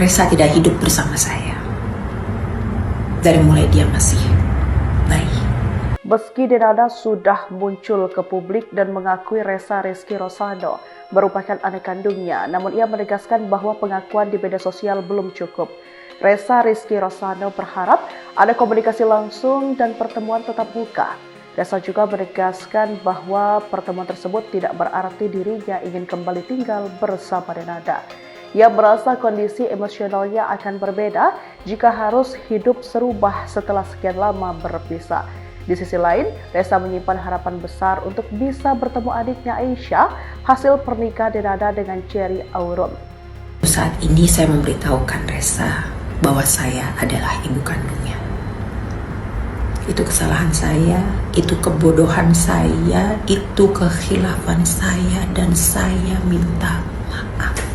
Resa tidak hidup bersama saya dari mulai dia masih bayi. Meski Denada sudah muncul ke publik dan mengakui Resa Rizky Rosano merupakan anak kandungnya, namun ia menegaskan bahwa pengakuan di media sosial belum cukup. Resa Rizky Rosano berharap ada komunikasi langsung dan pertemuan tatap muka. Resa juga menegaskan bahwa pertemuan tersebut tidak berarti dirinya ingin kembali tinggal bersama Denada. Ia merasa kondisi emosionalnya akan berbeda jika harus hidup serubah setelah sekian lama berpisah. Di sisi lain, Resa menyimpan harapan besar untuk bisa bertemu adiknya Aisyah hasil pernikahan Denada dengan Cherry Auron. Saat ini saya memberitahukan Resa bahwa saya adalah ibu kandungnya. Itu kesalahan saya, itu kebodohan saya, itu kekhilafan saya, dan saya minta maaf.